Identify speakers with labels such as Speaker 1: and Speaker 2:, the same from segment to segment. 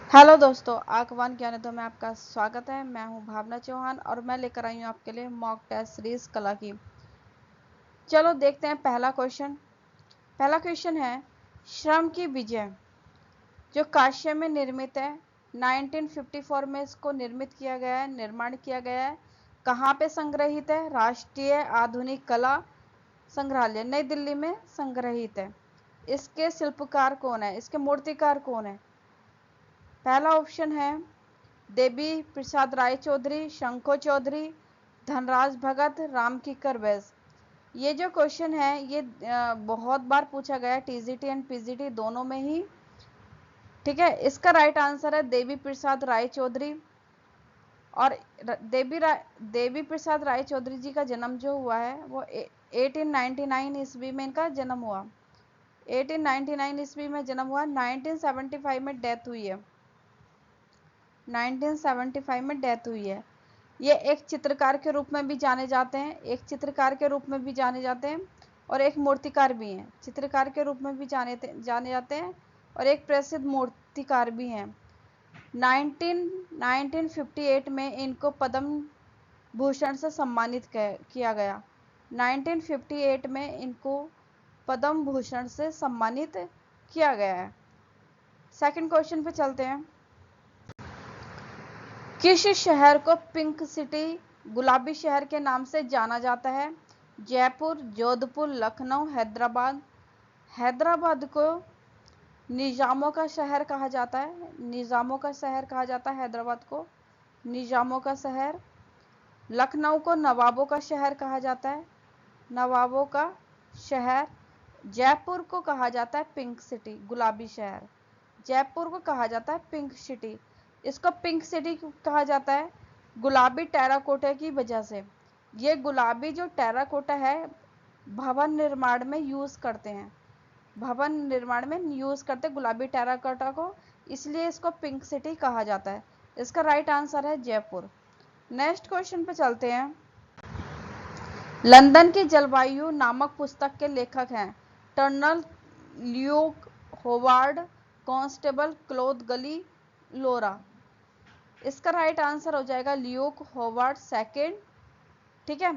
Speaker 1: Hello दोस्तों, आगवान ज्ञानोदय में आपका स्वागत है। मैं हूं भावना चौहान और मैं लेकर आई हूं आपके लिए मॉक टेस्ट सीरीज कला की। चलो देखते हैं पहला क्वेश्चन। पहला क्वेश्चन है, श्रम की विजय जो काशी में निर्मित है, 1954 में इसको निर्मित किया गया है, निर्माण किया गया है। कहाँ पे संग्रहित है? राष्ट्रीय आधुनिक कला संग्रहालय नई दिल्ली में संग्रहित है। इसके शिल्पकार कौन है? इसके मूर्तिकार कौन है? पहला ऑप्शन है देवी प्रसाद राय चौधरी, शंको चौधरी, धनराज भगत, राम किकर बैस। ये जो क्वेश्चन है ये बहुत बार पूछा गया है, टीजीटी एंड पीजीटी दोनों में ही। ठीक है, इसका राइट आंसर है देवी प्रसाद राय चौधरी। और देवी प्रसाद राय चौधरी जी का जन्म जो हुआ है वो 1899 ईस्वी में इनका जन्म हुआ। 1899 ईस्वी में जन्म हुआ, 1975 में डेथ हुई है। 1975 में डेथ हुई है। ये एक चित्रकार के रूप में भी जाने जाते हैं, एक चित्रकार के रूप में भी जाने जाते हैं और एक मूर्तिकार भी हैं। चित्रकार के रूप में भी जाने जाते हैं और एक प्रसिद्ध मूर्तिकार भी हैं। 1958 में इनको पद्म भूषण से सम्मानित किया गया। 1958 में इनको पद्म भूषण से सम्मानित किया गया है। सेकंड क्वेश्चन पे चलते हैं। किस शहर को पिंक सिटी, गुलाबी शहर के नाम से जाना जाता है? जयपुर, जोधपुर, लखनऊ, हैदराबाद। हैदराबाद को निजामों का शहर कहा जाता है। निजामों का शहर कहा जाता है हैदराबाद को, निजामों का शहर। लखनऊ को नवाबों का शहर कहा जाता है, नवाबों का शहर। जयपुर को कहा जाता है पिंक सिटी, गुलाबी शहर। जयपुर को कहा जाता है पिंक सिटी। इसको पिंक सिटी कहा जाता है गुलाबी टेराकोटा की वजह से। ये गुलाबी जो टेराकोटा है भवन निर्माण में यूज करते हैं, भवन निर्माण में यूज करते गुलाबी टेराकोटा को, इसलिए इसको पिंक सिटी कहा जाता है। इसका राइट आंसर है जयपुर। नेक्स्ट क्वेश्चन पे चलते हैं। लंदन की जलवायु नामक पुस्तक के लेखक हैं Turnell, Luke, Howard, Constable, Claude गली, लोरा। इसका राइट आंसर हो जाएगा ल्यूक होवार्ड सेकेंड। ठीक है,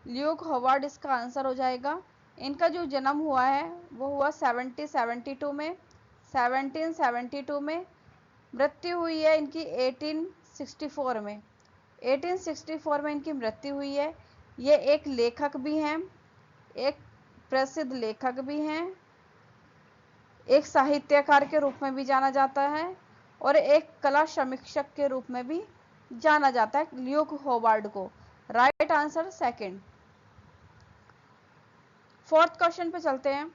Speaker 1: ल्यूक होवार्ड इसका आंसर हो जाएगा। इनका जो जन्म हुआ है वो हुआ 1772 में, 1772 में। मृत्यु हुई है इनकी 1864 में, 1864 में इनकी मृत्यु हुई है। ये एक लेखक भी हैं, एक प्रसिद्ध लेखक भी हैं, एक साहित्यकार के रूप में भी जाना जाता है और एक कला समीक्षक के रूप में भी जाना जाता है ल्यूक होवार्ड को। Right answer second. Fourth question पे चलते हैं।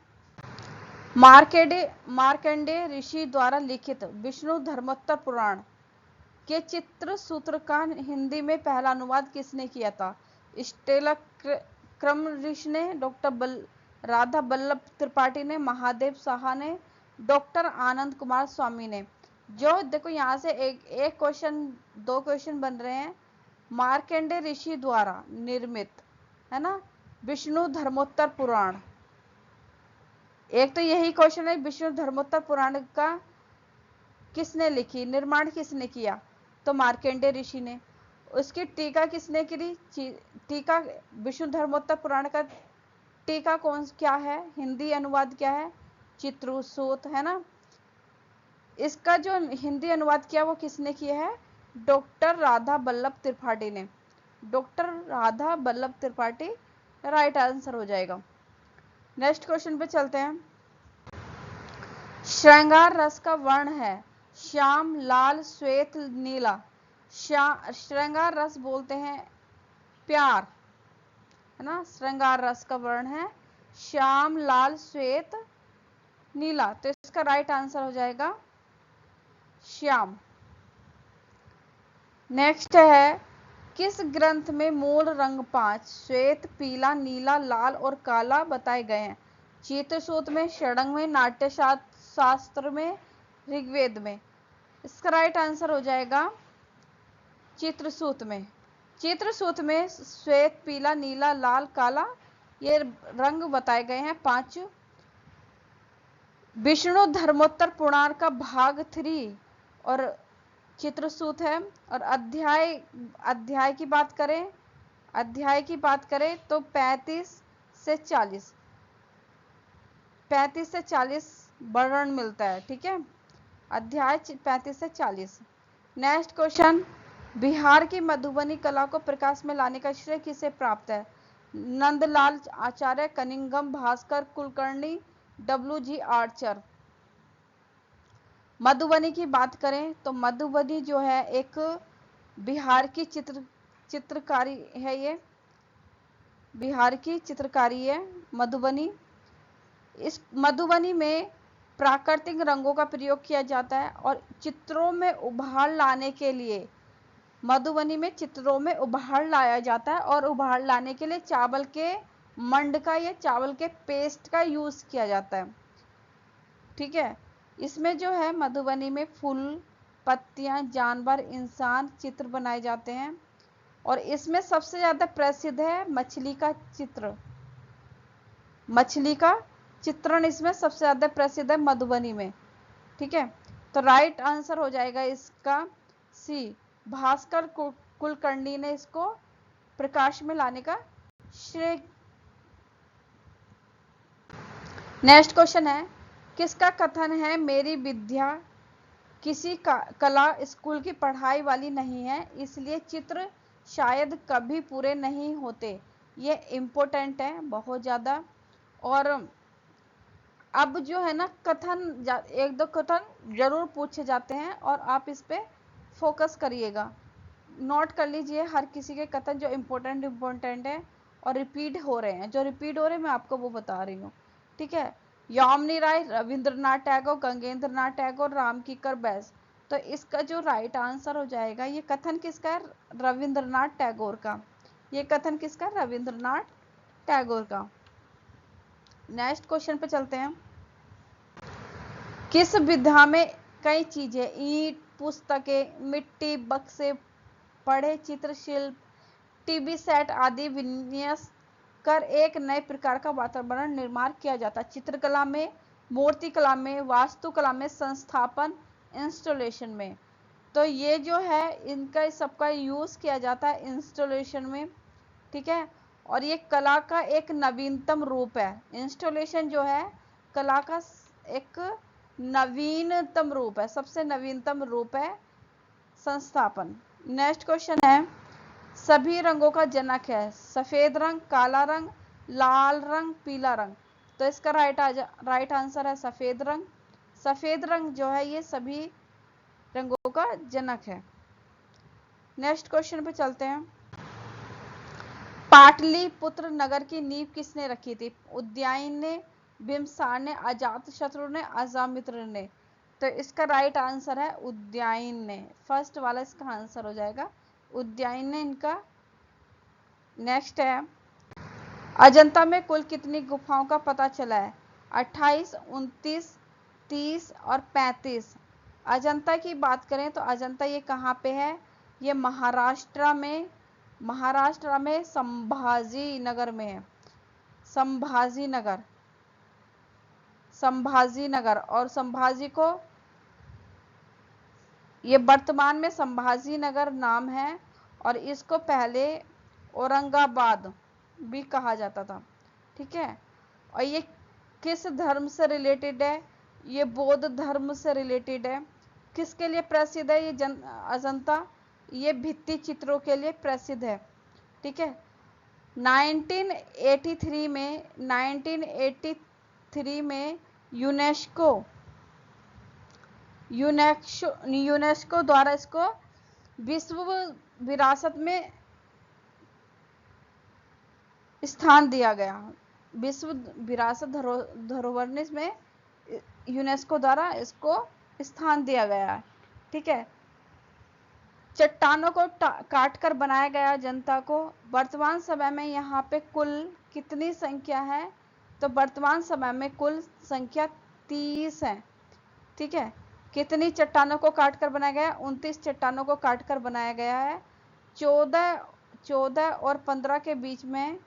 Speaker 1: मार्कंडेय ऋषि द्वारा लिखित विष्णु धर्मोत्तर पुराण के चित्र सूत्र का हिंदी में पहला अनुवाद किसने किया था? स्टेला क्रमऋषि ने, डॉक्टर राधा बल्लभ त्रिपाठी ने, महादेव साहा ने, डॉक्टर आनंद कुमार स्वामी ने। जो देखो यहाँ से एक क्वेश्चन, दो क्वेश्चन बन रहे हैं। मार्कंडेय ऋषि द्वारा निर्मित है ना विष्णु धर्मोत्तर पुराण, एक तो यही क्वेश्चन है विष्णु धर्मोत्तर पुराण का किसने लिखी, निर्माण किसने किया? तो मार्कंडेय ऋषि ने। उसकी टीका किसने की? टीका विष्णु धर्मोत्तर पुराण का टीका क्या है, हिंदी अनुवाद क्या है? चित्रसूत, है ना। इसका जो हिंदी अनुवाद किया वो किसने किया है? डॉक्टर राधा बल्लभ त्रिपाठी ने, doctor Radha Ballabh Tripathi right answer हो जाएगा। नेक्स्ट क्वेश्चन पे चलते हैं। श्रृंगार रस का वर्ण है श्याम, लाल, श्वेत, नीला। श्रृंगार रस बोलते हैं प्यार, है ना। श्रृंगार रस का वर्ण है श्याम, लाल, श्वेत, नीला। तो इसका राइट आंसर हो जाएगा श्याम। नेक्स्ट है, किस ग्रंथ में मूल रंग 5 श्वेत, पीला, नीला, लाल और काला बताए गए हैं? चित्रसूत में, षडंग में, नाट्य शास्त्र में, ऋग्वेद में। इसका राइट आंसर हो जाएगा चित्रसूत में। चित्रसूत में श्वेत, पीला, नीला, लाल, काला ये रंग बताए गए हैं 5। विष्णु धर्मोत्तर पुराण का भाग 3 और चित्रसूत है। और अध्याय अध्याय की बात करें, अध्याय की बात करें तो 35 से 40 वर्णन मिलता है। ठीक है, अध्याय 35 से 40। नेक्स्ट क्वेश्चन, बिहार की मधुबनी कला को प्रकाश में लाने का श्रेय किसे प्राप्त है? नंदलाल आचार्य, कनिंगम भास्कर, कुलकर्णी, डब्ल्यू.जी. आर्चर। मधुबनी की बात करें तो मधुबनी जो है एक बिहार की चित्रकारी है। ये बिहार की चित्रकारी है मधुबनी। इस मधुबनी में प्राकृतिक रंगों का प्रयोग किया जाता है और चित्रों में उभार लाने के लिए मधुबनी में चित्रों में उभार लाया जाता है और उभार लाने के लिए चावल के मंड का या चावल के पेस्ट का यूज किया जाता है। ठीक है, इसमें जो है मधुबनी में फूल, पत्तियां, जानवर, इंसान चित्र बनाए जाते हैं और इसमें सबसे ज्यादा प्रसिद्ध है मछली का चित्र। मछली का चित्रण इसमें सबसे ज्यादा प्रसिद्ध है मधुबनी में। ठीक है, तो राइट आंसर हो जाएगा इसका सी, भास्कर कुलकर्णी ने इसको प्रकाश में लाने का श्रेय। नेक्स्ट क्वेश्चन है, किसका कथन है मेरी विद्या किसी कला स्कूल की पढ़ाई वाली नहीं है, इसलिए चित्र शायद कभी पूरे नहीं होते। ये इम्पोर्टेंट है बहुत ज़्यादा। और अब जो है ना कथन, एक दो कथन जरूर पूछे जाते हैं और आप इस पे फोकस करिएगा, नोट कर लीजिए हर किसी के कथन जो इम्पोर्टेंट है और रिपीट हो रहे हैं। जो रिपीट हो रहे हैं मैं आपको वो बता रही हूँ। ठीक है, यामिनी राय, रविंद्रनाथ टैगोर, गंगेंद्र नाथ टैगोर, राम किकर बैस। तो इसका जो राइट आंसर हो जाएगा, ये कथन किसका है? रविंद्रनाथ टैगोर का। ये कथन किसका? रविंद्रनाथ टैगोर का। नेक्स्ट क्वेश्चन पे चलते हैं। किस विधा में कई चीजें, ईंट, पुस्तकें, मिट्टी, बक्से, पढ़े, चित्र, शिल्प, टीवी सेट आदि विन्यास कर एक नए प्रकार का वातावरण निर्माण किया जाता है? चित्रकला में, मूर्तिकला में, वास्तुकला में, संस्थापन, इंस्टॉलेशन में। तो ये जो है इनका सबका यूज किया जाता है इंस्टॉलेशन में। ठीक है, और ये कला का एक नवीनतम रूप है। इंस्टॉलेशन जो है कला का एक नवीनतम रूप है, सबसे नवीनतम रूप है संस्थापन। नेक्स्ट क्वेश्चन है, सभी रंगों का जनक है? सफेद रंग, काला रंग, लाल रंग, पीला रंग। तो इसका राइट आंसर है सफेद रंग। सफेद रंग जो है ये सभी रंगों का जनक है। नेक्स्ट क्वेश्चन पे चलते हैं। पाटलिपुत्र नगर की नींव किसने रखी थी? उदयन ने, बिंबिसार ने, अजातशत्रु ने, अश्वामित्र ने। तो इसका राइट आंसर है उदयन ने। फर्स्ट वाला इसका आंसर हो जाएगा, उदयन ने इनका। नेक्स्ट है, अजंता में कुल कितनी गुफाओं का पता चला है? 28, 29, 30 और 35। अजंता की बात करें तो अजंता ये कहाँ पे है? ये महाराष्ट्र में संभाजी नगर में है। संभाजी नगर और संभाजी को ये वर्तमान में संभाजी नगर नाम है और इसको पहले औरंगाबाद भी कहा जाता था। ठीक है, और ये किस धर्म से रिलेटेड है? ये बौद्ध धर्म से रिलेटेड है। किसके लिए प्रसिद्ध है ये अजंता? ये भित्ति चित्रों के लिए प्रसिद्ध है। ठीक है, 1983 में यूनेस्को द्वारा इसको विश्व विरासत में स्थान दिया गया। विश्व विरासत धरोहर में यूनेस्को द्वारा इसको स्थान दिया गया है। ठीक है, चट्टानों को काटकर बनाया गया जनता को। वर्तमान समय में यहाँ पे कुल कितनी संख्या है? तो वर्तमान समय में कुल संख्या 30 है। ठीक है, कितनी चट्टानों को काटकर बनाया गया? 29 चट्टानों को काटकर बनाया गया है। 14 और 15 के बीच में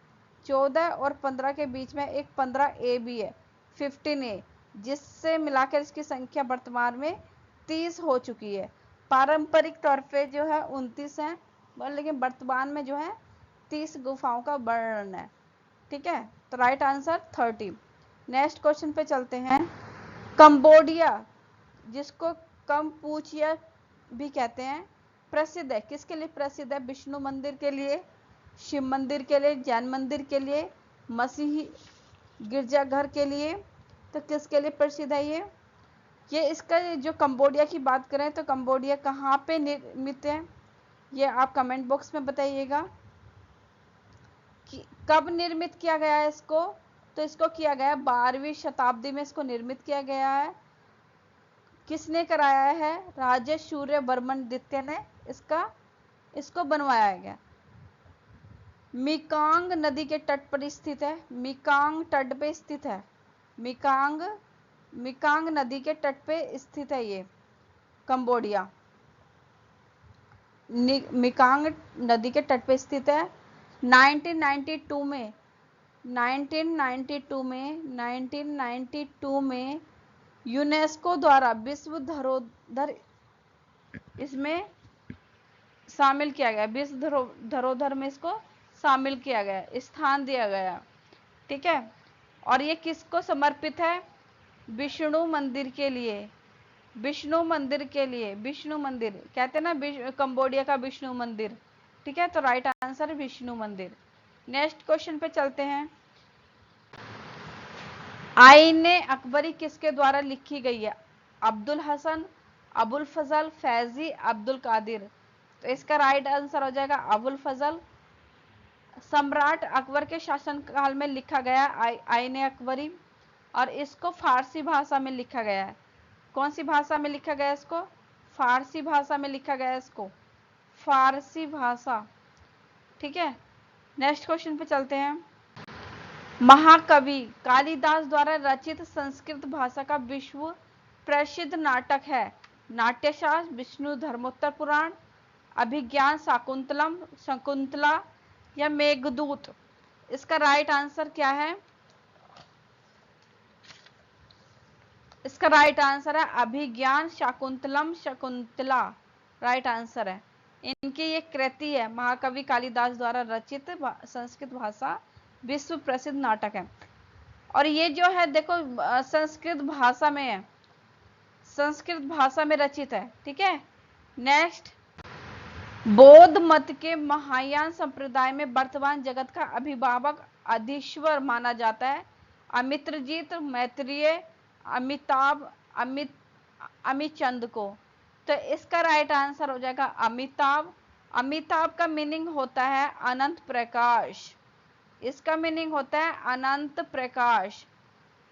Speaker 1: 14 और 15 के बीच में एक 15A भी है, 15A, जिससे मिलाकर इसकी संख्या वर्तमान में 30 हो चुकी है। पारंपरिक तौर पे जो है 29 है, लेकिन वर्तमान में जो है 30 गुफाओं का वर्णन है। ठीक है, तो राइट आंसर 30। नेक्स्ट क्वेश्चन पे चलते हैं। कंबोडिया, जिसको कंपूचिया भी कहते हैं, प्रसिद्ध है, किसके लिए प्रसिद्ध है? विष्णु मंदिर के लिए, शिव मंदिर के लिए, जैन मंदिर के लिए, मसीही गिरजाघर के लिए। तो किसके लिए प्रसिद्ध है ये इसका जो कंबोडिया की बात करें तो कंबोडिया कहाँ पे निर्मित है, ये आप कमेंट बॉक्स में बताइएगा कि कब निर्मित किया गया है इसको। तो इसको किया गया 12वीं शताब्दी में इसको निर्मित किया गया है। किसने कराया है? राजे सूर्य वर्मन द्वितीय ने इसको बनवाया गया। मिकांग नदी के तट पर स्थित है, मिकांग तट पे स्थित है, मिकांग नदी के तट पे स्थित है ये कंबोडिया, मिकांग नदी के तट पे स्थित है। 1992 में यूनेस्को द्वारा विश्व धरोहर इसमें शामिल किया गया, विश्व धरोहर में इसको शामिल किया गया, स्थान दिया गया। ठीक है, और ये किसको समर्पित है? विष्णु मंदिर के लिए, विष्णु मंदिर के लिए, विष्णु मंदिर कहते हैं ना कंबोडिया का विष्णु मंदिर। ठीक है, तो राइट आंसर विष्णु मंदिर। नेक्स्ट क्वेश्चन पे चलते हैं। आईने अकबरी किसके द्वारा लिखी गई है? अब्दुल हसन, अबुल फजल, फैजी, अब्दुल कादिर। तो इसका राइट आंसर हो जाएगा अबुल फजल। सम्राट अकबर के शासनकाल में लिखा गया आईने अकबरी, और इसको फारसी भाषा में लिखा गया है। कौन सी भाषा में लिखा गया इसको? फारसी भाषा में लिखा गया इसको, फारसी भाषा। ठीक है, नेक्स्ट क्वेश्चन पे चलते हैं। महाकवि कालिदास द्वारा रचित संस्कृत भाषा का विश्व प्रसिद्ध नाटक है? नाट्यशास्त्र, विष्णु धर्मोत्तर पुराण, अभिज्ञान शकुंतला या मेघदूत। इसका राइट आंसर क्या है? इसका राइट आंसर है अभिज्ञान शकुंतला, राइट आंसर है। इनकी ये कृति है, महाकवि कालिदास द्वारा रचित संस्कृत भाषा विश्व प्रसिद्ध नाटक है। और ये जो है देखो संस्कृत भाषा में है, संस्कृत भाषा में रचित है। ठीक है, नेक्स्ट। बौद्ध मत के महायान संप्रदाय में वर्तमान जगत का अभिभावक अधीश्वर माना जाता है? अमित्रजीत, मैत्रेय, अमिताभ, अमिचंद को। तो इसका राइट आंसर हो जाएगा अमिताभ। अमिताभ का मीनिंग होता है अनंत प्रकाश, इसका मीनिंग होता है अनंत प्रकाश,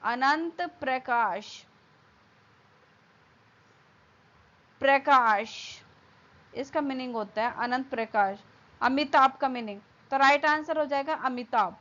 Speaker 1: अनंत प्रकाश, प्रकाश, इसका मीनिंग होता है अनंत प्रकाश, अमिताभ का मीनिंग। तो राइट आंसर हो जाएगा अमिताभ।